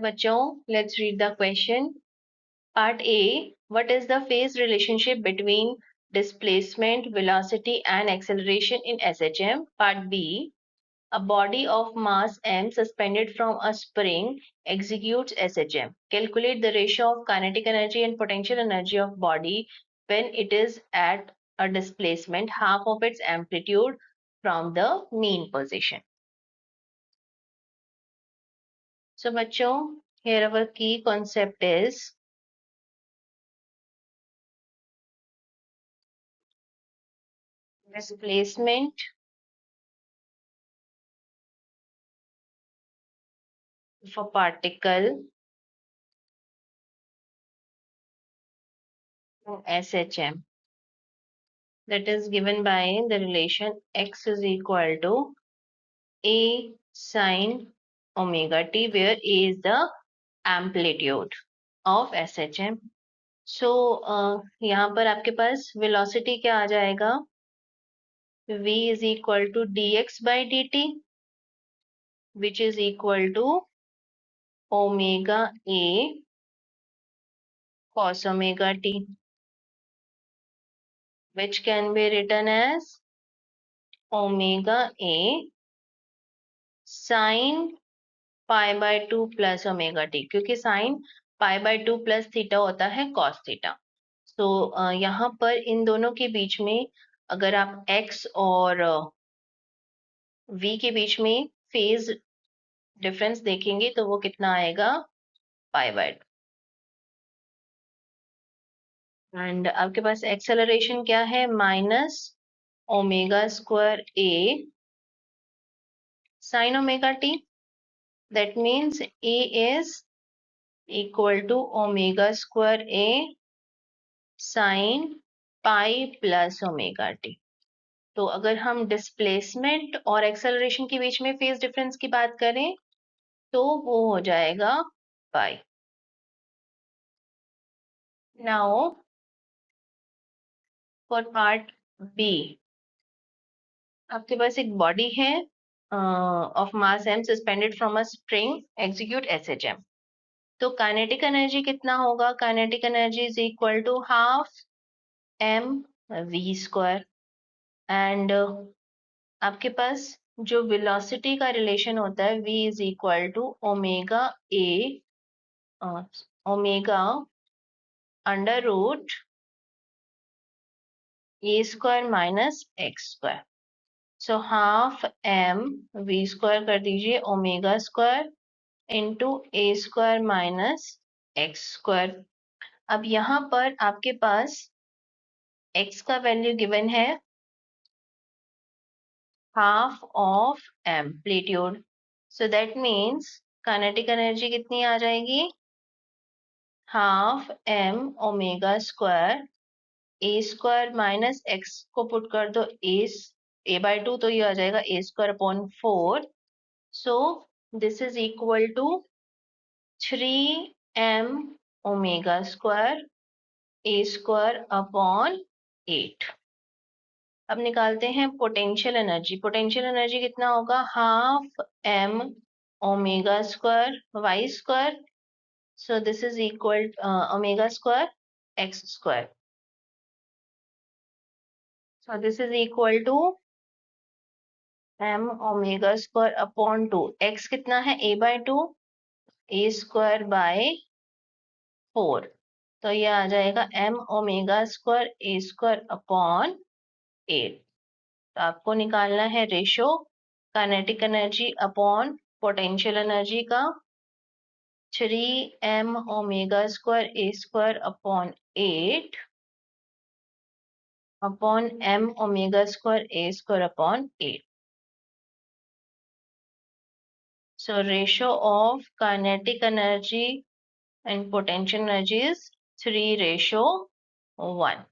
बच्चों, let's read the question. Part A. What is the phase relationship between displacement, velocity and acceleration in SHM? Part B. A body of mass m suspended from a spring executes SHM. Calculate the ratio of kinetic energy and potential energy of body when it is at a displacement half of its amplitude from the mean position. So बच्चों, here our key concept is displacement of a particle in SHM, that is given by the relation x is equal to a sine omega t, where a is the amplitude of SHM. So यहाँ पर आपके पास velocity क्या आ जाएगा? v is equal to dx by dt, which is equal to omega a cos omega t, which can be written as omega a sin pi by 2 plus omega t, क्योंकि sine pi by 2 plus theta होता है cos theta. तो यहाँ पर इन दोनों के बीच में अगर आप x और v के बीच में फेज डिफरेंस देखेंगे तो वो कितना आएगा? पाई बाय 2. एंड आपके पास एक्सेलरेशन क्या है? Minus omega square A sine omega T. That means A is equal to omega square a sin pi plus omega T. तो अगर हम डिस्प्लेसमेंट और एक्सेलरेशन के बीच में फेज डिफरेंस की बात करें तो वो हो जाएगा pi. Now for part B, आपके पास एक बॉडी है of mass m suspended from a spring execute SHM. तो काइनेटिक एनर्जी कितना होगा? Kinetic energy is equal to half m v square. And आपके पास जो वेलोसिटी का रिलेशन होता है v is equal to omega A omega under root A square minus x square. So half m v square कर दीजिए omega square into ए square minus x square. अब यहाँ पर आपके पास x का वैल्यू गिवन है half of amplitude. So that means kinetic energy कितनी आ जाएगी? Half m omega square a square minus x को पुट कर दो ए बाय 2, तो ये आ जाएगा a square upon 4. So this is equal to 3m omega square a square upon 8. अब निकालते हैं पोटेंशियल एनर्जी. पोटेंशियल एनर्जी कितना होगा? Half m omega square Y square. So this is equal omega square x square. So this is equal to m omega square upon 2. x कितना है? a by 2 a square by 4. तो ये आ जाएगा m omega square a square upon 8. तो आपको निकालना है ratio kinetic energy upon potential energy का. 3m omega square a square upon 8 upon m omega square a square upon 8. So ratio of kinetic energy and potential energy is 3:1.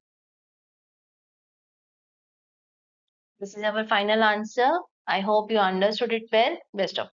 This is our final answer. I hope you understood it well. Best of luck.